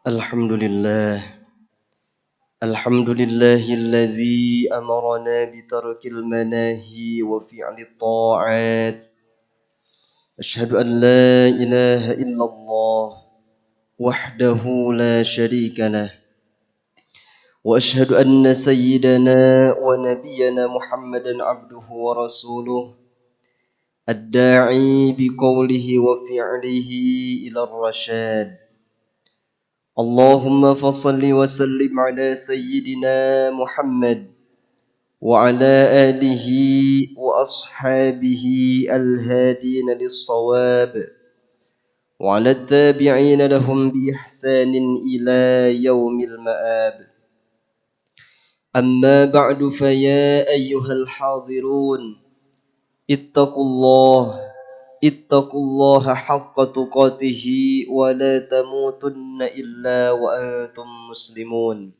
Alhamdulillah. Alhamdulillahilladzi amarna bitarkil manahi wa fi'lit ta'at. Ashhadu an la ilaha illallah wahdahu la syarika lah. Wa ashhadu anna sayyidana wa nabiyyana Muhammadan abduhu wa rasuluh. Ad-da'i biqawlihi wa fi'lihi ila ar-rasyad. Allahumma fassalli wa sallim ala sayyidina Muhammad wa ala alihi wa ashabihi al-hadina lis-shawab wa ala tabi'ina lahum bi ihsanin ila yaumil ma'ab. Amma ba'du fa ya ayyuhal hadirun ittaqullaha haqqa tuqatihi wa la tamutunna illa wa antum muslimun.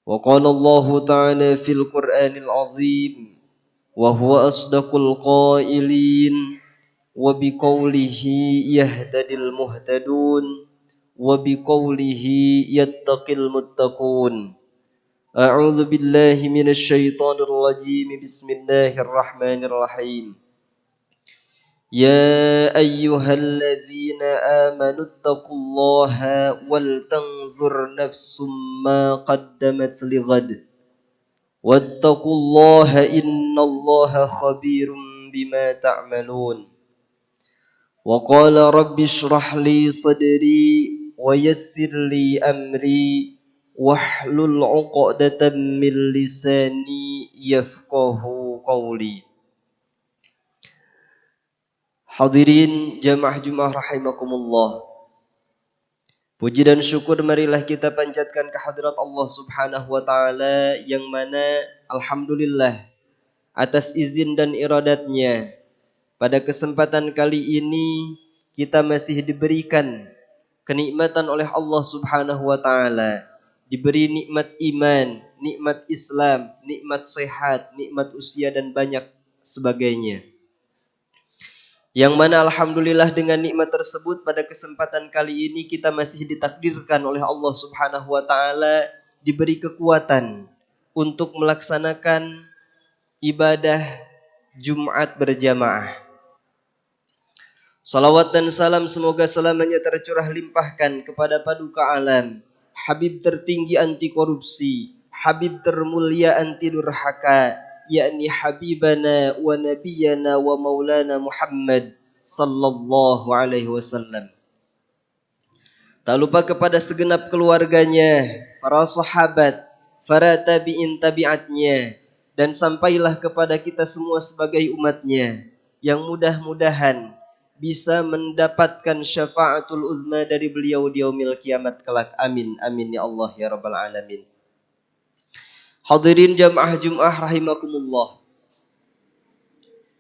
Wa qala Allahu ta'ala fil Qur'anil azim wa huwa asdaqul qailin wa biqaulihi yahtadil muhtadun wa biqaulihi yattaqil muttaqun. A'udzu billahi minasy syaithanir rajim. Bismillahirrahmanirrahim. Ya ayyuhalladzina amanu taqullaha wal tanzur nafsum ma qaddamat lighad wattaqullaha innallaha khabirum bima ta'malun. Wa qala rabbi shrah li sadri wa yassir li amri wahlul 'uqdatam min lisani yafqahu qawli. Hadirin jamaah Jumat rahimakumullah. Puji dan syukur marilah kita panjatkan kehadirat Allah Subhanahu wa taala yang mana alhamdulillah atas izin dan iradatnya pada kesempatan kali ini kita masih diberikan kenikmatan oleh Allah Subhanahu wa taala, diberi nikmat iman, nikmat Islam, nikmat sehat, nikmat usia dan banyak sebagainya. Yang mana alhamdulillah dengan nikmat tersebut pada kesempatan kali ini kita masih ditakdirkan oleh Allah Subhanahu wa taala diberi kekuatan untuk melaksanakan ibadah Jumat berjamaah. Salawat dan salam semoga selamanya tercurah limpahkan kepada paduka alam, Habib tertinggi anti korupsi, Habib termulia anti durhaka, yakni Habibana wa Nabiyana wa Maulana Muhammad sallallahu alaihi wasallam. Tak lupa kepada segenap keluarganya, para sahabat, para tabi'in tabi'atnya, dan sampailah kepada kita semua sebagai umatnya, yang mudah-mudahan bisa mendapatkan syafaatul uzma dari beliau di yaumil kiamat kelak. Amin, amin ya Allah ya Rabbal Alamin. Hadirin jamaah Jum'ah rahimakumullah.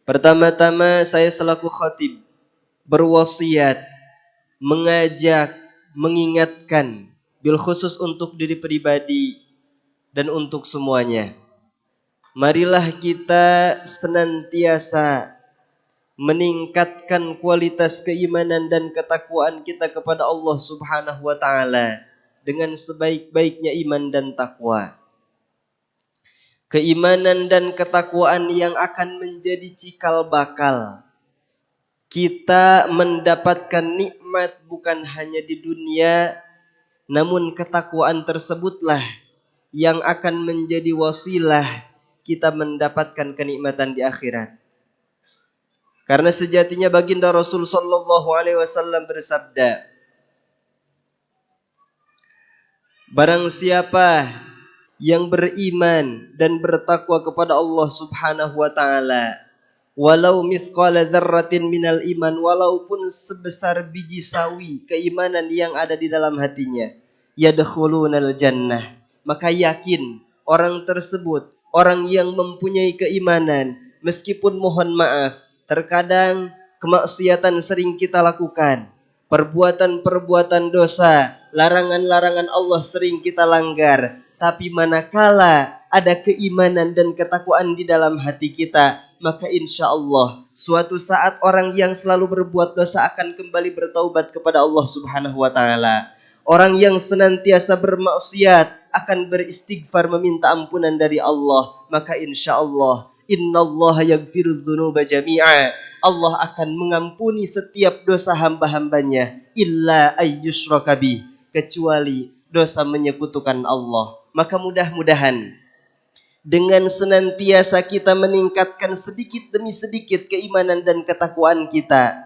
Pertama-tama saya selaku khatib berwasiat, mengajak, mengingatkan bil khusus untuk diri pribadi dan untuk semuanya. Marilah kita senantiasa meningkatkan kualitas keimanan dan ketakwaan kita kepada Allah Subhanahu wa taala dengan sebaik-baiknya iman dan takwa. Keimanan dan ketakwaan yang akan menjadi cikal bakal kita mendapatkan nikmat bukan hanya di dunia, namun ketakwaan tersebutlah yang akan menjadi wasilah kita mendapatkan kenikmatan di akhirat. Karena sejatinya baginda Rasul sallallahu alaihi wasallam bersabda, barang siapa yang beriman dan bertakwa kepada Allah Subhanahu wa taala, walau mithqala dzarratin minal iman, walaupun sebesar biji sawi keimanan yang ada di dalam hatinya, yadkhulunal jannah, maka yakin orang tersebut, orang yang mempunyai keimanan, meskipun mohon maaf terkadang kemaksiatan sering kita lakukan, perbuatan-perbuatan dosa, larangan-larangan Allah sering kita langgar. Tapi manakala ada keimanan dan ketakwaan di dalam hati kita, maka insya Allah suatu saat orang yang selalu berbuat dosa akan kembali bertaubat kepada Allah Subhanahu wa taala. Orang yang senantiasa bermaksiat akan beristighfar meminta ampunan dari Allah, maka insya Allah innallaha yaghfirudz dzunuba jami'a. Allah akan mengampuni setiap dosa hamba-hambanya illa ayyusyraka bih, kecuali dosa menyekutukan Allah. Maka mudah-mudahan dengan senantiasa kita meningkatkan sedikit demi sedikit keimanan dan ketakwaan kita,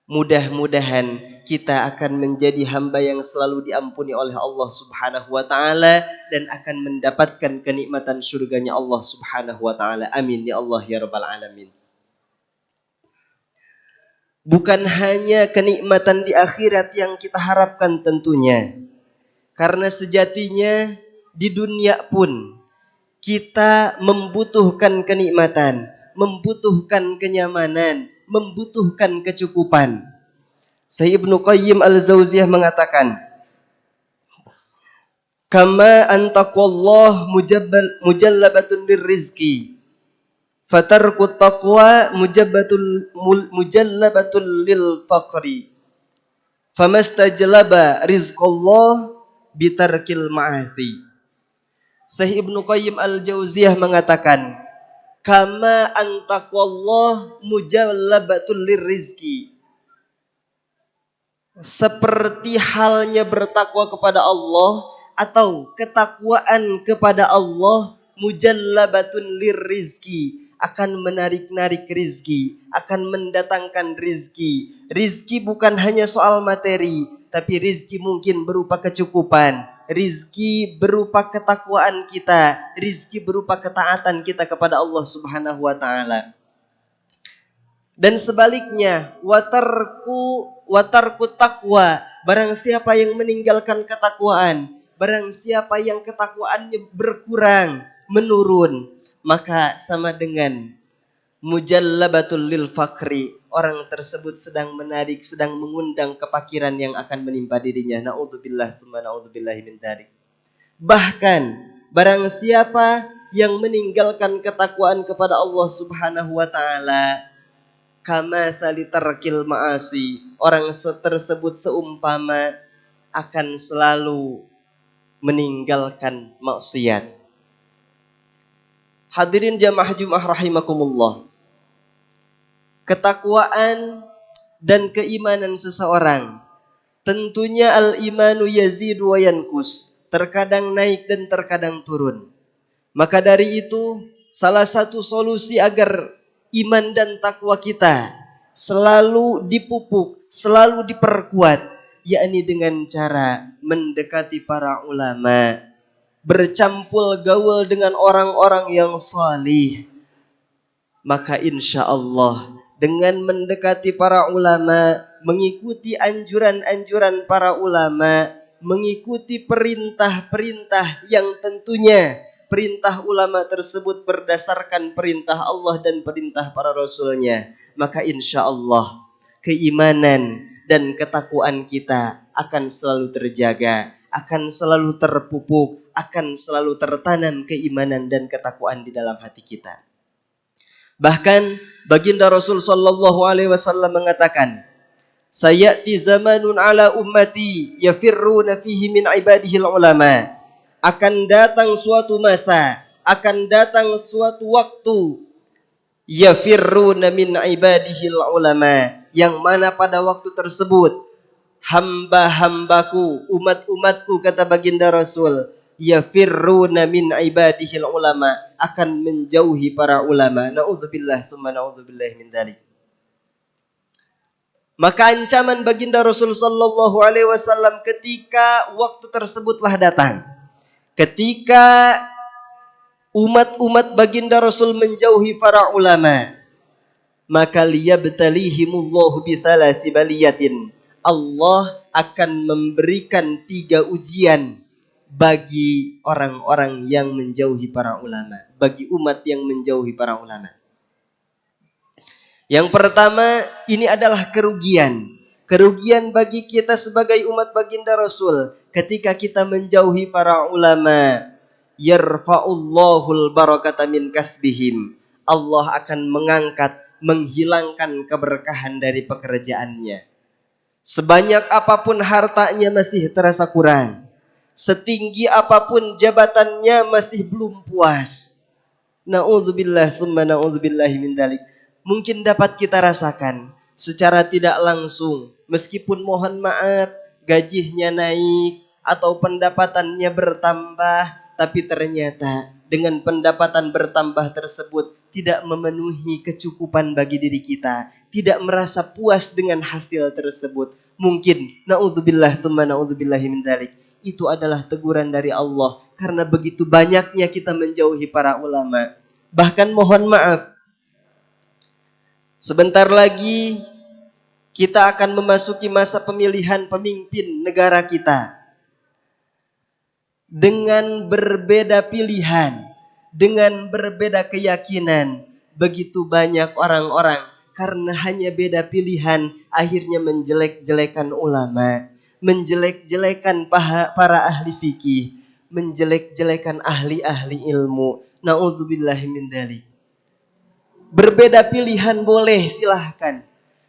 mudah-mudahan kita akan menjadi hamba yang selalu diampuni oleh Allah Subhanahu wa taala dan akan mendapatkan kenikmatan surganya Allah Subhanahu wa taala. Amin ya Allah ya rabbal alamin. Bukan hanya kenikmatan di akhirat yang kita harapkan tentunya, karena sejatinya di dunia pun kita membutuhkan kenikmatan, membutuhkan kenyamanan, membutuhkan kecukupan. Syekh Ibnu Qayyim Al-Jauziyah mengatakan, kama antaqallah mujallabatun lirrizqi, fatarku taqwa mujallabatul lil faqri, famastajlaba rizqallah bitarkil ma'asi. Syekh Ibnu Qayyim Al-Jauziyah mengatakan, kama antaqallah mujallabatul lirrizqi, seperti halnya bertakwa kepada Allah atau ketakwaan kepada Allah, mujallabatun lirrizqi, akan menarik-narik rizki, akan mendatangkan rizki. Rizki bukan hanya soal materi, tapi rizki mungkin berupa kecukupan, rizki berupa ketakwaan kita, rizki berupa ketaatan kita kepada Allah Subhanahu wa taala. Dan sebaliknya, watarku takwa, barang siapa yang meninggalkan ketakwaan, barang siapa yang ketakwaannya berkurang, menurun, maka sama dengan mujallabatul lil fakri, orang tersebut sedang menarik, sedang mengundang kefakiran yang akan menimpa dirinya. Na'udzubillah tsumma na'udzubillahi min dzalik. Bahkan barang siapa yang meninggalkan ketakwaan kepada Allah Subhanahu wa taala, kama salitarkil ma'asi, orang tersebut seumpama akan selalu meninggalkan maksiat. Hadirin jamaah Jumat rahimakumullah. Ketakwaan dan keimanan seseorang, tentunya al-imanu yazidu wa yankus, terkadang naik dan terkadang turun. Maka dari itu, salah satu solusi agar iman dan takwa kita selalu dipupuk, selalu diperkuat, yakni dengan cara mendekati para ulama, bercampur gaul dengan orang-orang yang salih. Maka insya Allah dengan mendekati para ulama, mengikuti anjuran-anjuran para ulama, mengikuti perintah-perintah yang tentunya perintah ulama tersebut berdasarkan perintah Allah dan perintah para rasulnya, maka insya Allah keimanan dan ketakwaan kita akan selalu terjaga, akan selalu terpupuk, akan selalu tertanam keimanan dan ketakwaan di dalam hati kita. Bahkan baginda Rasul sallallahu alaihi wasallam mengatakan, sayati zamanun ala ummati yafirruna fihi min ibadihil ulama. Akan datang suatu masa, akan datang suatu waktu, yafirruna min ibadihil ulama, yang mana pada waktu tersebut hamba-hambaku, umat-umatku, kata baginda Rasul, yafirruna min ibadihil ulama, akan menjauhi para ulama. Na'udzubillah tsumma na'udzubillah min dzalik. Maka ancaman baginda Rasul sallallahu alaihi wasallam ketika waktu tersebutlah datang, ketika umat-umat baginda Rasul menjauhi para ulama, maka liyabtalihimullahu bithalathi baliyatin, Allah akan memberikan 3 ujian bagi orang-orang yang menjauhi para ulama, bagi umat yang menjauhi para ulama. Yang pertama, ini adalah kerugian. Kerugian bagi kita sebagai umat baginda Rasul ketika kita menjauhi para ulama. Yarfa'ullahul barakata min kasbihim. Allah akan mengangkat, menghilangkan keberkahan dari pekerjaannya. Sebanyak apapun hartanya masih terasa kurang. Setinggi apapun jabatannya masih belum puas. Na'udzubillah summa na'udzubillahi min dzalik. Mungkin dapat kita rasakan secara tidak langsung, meskipun mohon maaf gajinya naik atau pendapatannya bertambah, tapi ternyata dengan pendapatan bertambah tersebut tidak memenuhi kecukupan bagi diri kita, tidak merasa puas dengan hasil tersebut. Mungkin na'udzubillah summa na'udzubillahi min dzalik, itu adalah teguran dari Allah karena begitu banyaknya kita menjauhi para ulama. Bahkan mohon maaf, sebentar lagi kita akan memasuki masa pemilihan pemimpin negara kita. Dengan berbeda pilihan, dengan berbeda keyakinan, begitu banyak orang-orang karena hanya beda pilihan akhirnya menjelek-jelekan ulama, menjelek-jelekan para ahli fikih, menjelek-jelekan ahli-ahli ilmu. Na'udzubillahi min dzalik. Berbeda pilihan boleh, silahkan.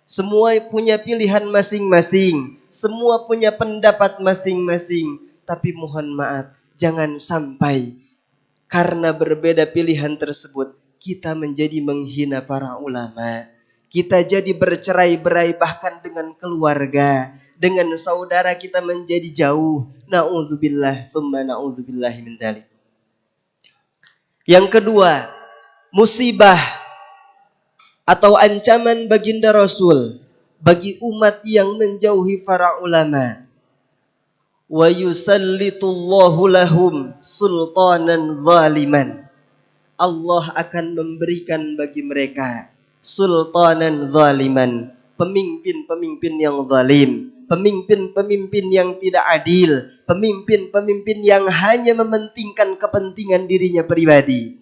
Semua punya pilihan masing-masing, semua punya pendapat masing-masing. Tapi mohon maaf, jangan sampai karena berbeda pilihan tersebut kita menjadi menghina para ulama. Kita jadi bercerai-berai bahkan dengan keluarga, dengan saudara kita menjadi jauh. Na'udzubillah summa na'udzubillahi min dzalik. Yang kedua, musibah atau ancaman baginda Rasul bagi umat yang menjauhi para ulama. Wa yusallitullahu lahum sultanan zaliman. Allah akan memberikan bagi mereka sultanan zaliman, pemimpin-pemimpin yang zalim, pemimpin-pemimpin yang tidak adil, pemimpin-pemimpin yang hanya mementingkan kepentingan dirinya pribadi.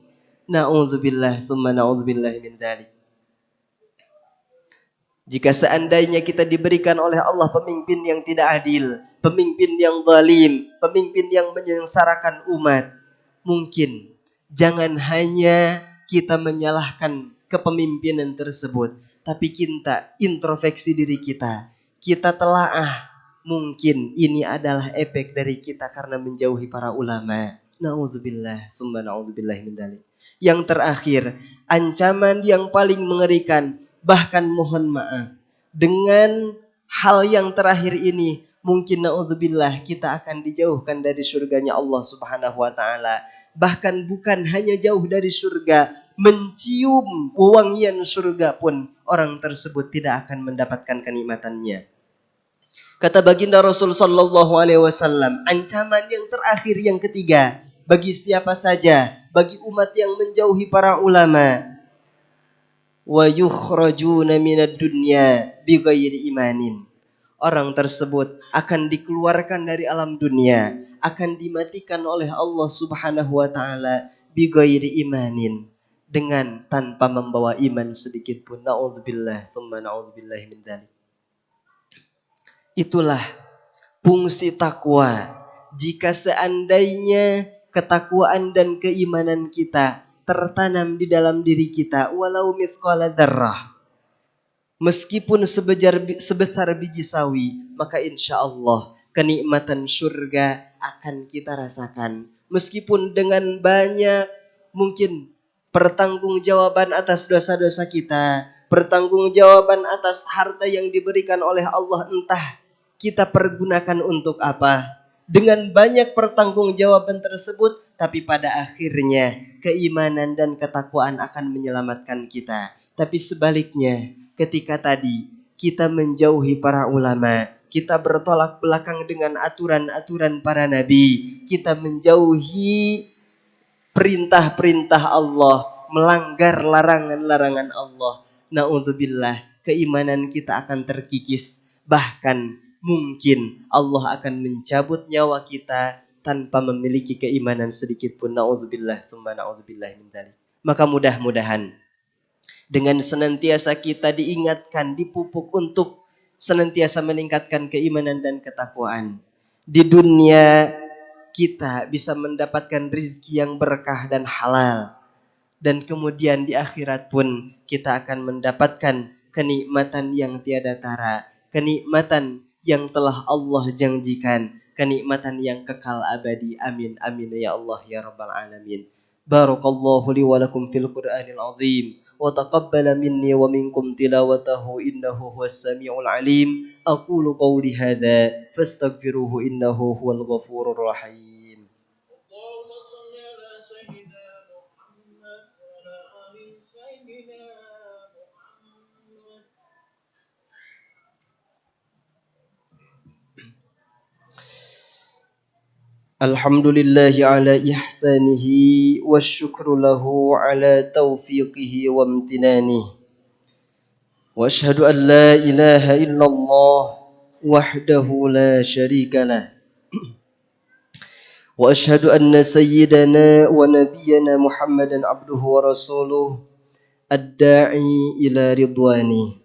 Na'udzubillah summa na'udzubillahi min dzalik. Jika seandainya kita diberikan oleh Allah pemimpin yang tidak adil, pemimpin yang zalim, pemimpin yang menyengsarakan umat, mungkin jangan hanya kita menyalahkan kepemimpinan tersebut, tapi kita introspeksi diri kita. Kita telaah, mungkin ini adalah efek dari kita karena menjauhi para ulama. Na'udzubillah summa na'udzubillahi min dzalik. Yang terakhir, ancaman yang paling mengerikan. Bahkan mohon maaf, dengan hal yang terakhir ini, mungkin na'udzubillah kita akan dijauhkan dari surganya Allah subhanahu wa ta'ala. Bahkan bukan hanya jauh dari surga, mencium wewangian surga pun orang tersebut tidak akan mendapatkan kenikmatannya. Kata baginda Rasul sallallahu alaihi wasallam, ancaman yang terakhir yang ketiga bagi siapa saja, bagi umat yang menjauhi para ulama, wa yukhrajuna minad dunya bighairi imanin. Orang tersebut akan dikeluarkan dari alam dunia, akan dimatikan oleh Allah Subhanahu wa taala bighairi imanin, dengan tanpa membawa iman sedikit pun. Na'udzubillah summa na'udzubillahi min dzalik. Itulah fungsi takwa. Jika seandainya ketakwaan dan keimanan kita tertanam di dalam diri kita, walau mithqala dzarrah, meskipun sebesar biji sawi, maka insya Allah kenikmatan surga akan kita rasakan. Meskipun dengan banyak mungkin pertanggungjawaban atas dosa-dosa kita, pertanggungjawaban atas harta yang diberikan oleh Allah, entah kita pergunakan untuk apa. Dengan banyak pertanggungjawaban tersebut, tapi pada akhirnya keimanan dan ketakwaan akan menyelamatkan kita. Tapi sebaliknya, ketika tadi kita menjauhi para ulama, kita bertolak belakang dengan aturan-aturan para nabi, kita menjauhi perintah-perintah Allah, melanggar larangan-larangan Allah, na'udzubillah, keimanan kita akan terkikis. Bahkan mungkin Allah akan mencabut nyawa kita tanpa memiliki keimanan sedikit pun. Na'udzubillah summa na'udzubillah min dzalik. Maka mudah-mudahan dengan senantiasa kita diingatkan, dipupuk untuk senantiasa meningkatkan keimanan dan ketakwaan, di dunia kita bisa mendapatkan rizki yang berkah dan halal. dan kemudian di akhirat pun kita akan mendapatkan kenikmatan yang tiada tara, kenikmatan yang telah Allah janjikan, kenikmatan yang kekal abadi. Amin amin ya Allah ya rabbal alamin. Barakallahu li wa lakum fil Qur'anil azim wa taqabbala minni wa minkum tilawatahu innahu huwas samiul alim. Aqulu qawli hadza fastaghfiruhu innahu huwal ghafurur rahim. Alhamdulillahi ala ihsanihi wa syukru lahu ala taufiqihi wa amtinanihi. Wa ashhadu an la ilaha illallah wahdahu la syarika lah. Wa ashhadu anna sayyidana wa nabiyyana Muhammadan abduhu wa rasuluh ad-da'i ila ridwani.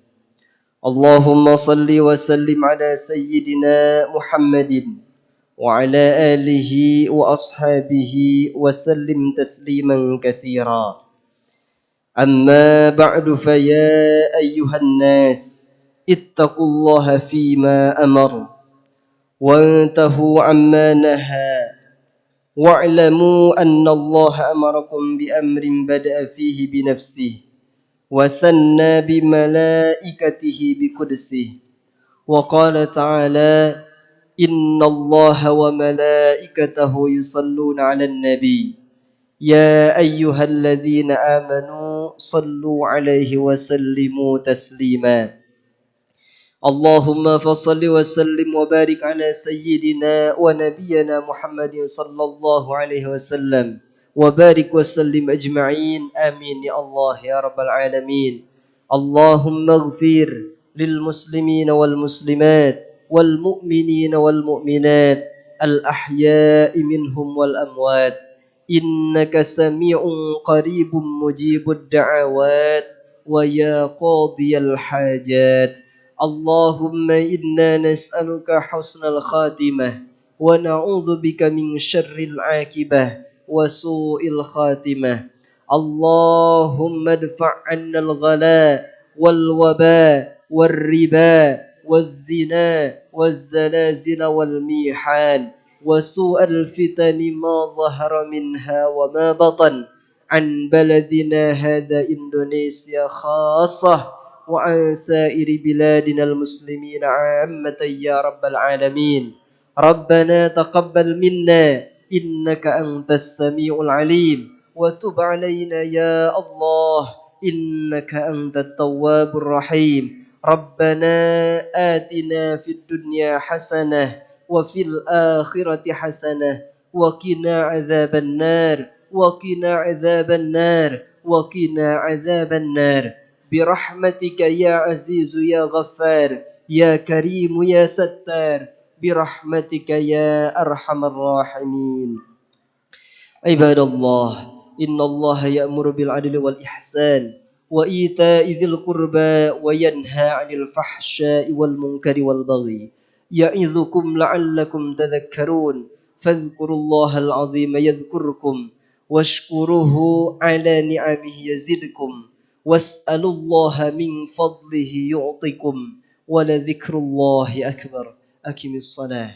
Allahumma salli wa sallim ala sayyidina Muhammadin وعلى آله وأصحابه وسلم تسليما كثيرا. أما بعد فيا أيها الناس اتقوا الله فيما أمر وانتهوا عما نهى واعلموا أن الله أمركم بأمر بدأ فيه بنفسه وثنى بملائكته بقدسه وقال تعالى إن الله وملائكته يصلون على النبي يا أيها الذين آمنوا صلوا عليه وسلموا تسليما. اللهم فصل وسلم وبارك على سيدنا ونبينا محمد صلى الله عليه وسلم وبارك وسلم أجمعين. آمين يا الله يا رب العالمين. اللهم اغفر للمسلمين والمسلمات والمؤمنين والمؤمنات الأحياء منهم والأموات إنك سميع قريب مجيب الدعوات ويا قاضي الحاجات. اللهم إنا نسألك حسن الخاتمة ونعوذ بك من شر العاقبة وسوء الخاتمة. اللهم ادفع عنا الغلاء والوباء والربا والزنا والزلازل والميحان وسوء الفتن ما ظهر منها وما بطن عن بلدنا هذا إندونيسيا خاصة وعن سائر بلادنا المسلمين عامة يا رب العالمين. ربنا تقبل منا إنك أنت السميع العليم وتب علينا يا الله إنك أنت التواب الرحيم. ربنا آتنا في الدنيا حسنة وفي الآخرة حسنة وقنا عذاب النار وقنا عذاب النار وقنا عذاب النار برحمتك يا عزيز يا غفار يا كريم يا ستار برحمتك يا أرحم الراحمين. عباد الله إن الله يأمر بالعدل والإحسان وإيتاء ذي القربى وينهى عن الفحشاء والمنكر والبغي يعظكم لعلكم تذكرون. فاذكروا الله العظيم يذكركم واشكروه على نعمه يزدكم واسألوا الله من فضله يعطكم ولذكر الله أكبر. أقم الصلاة.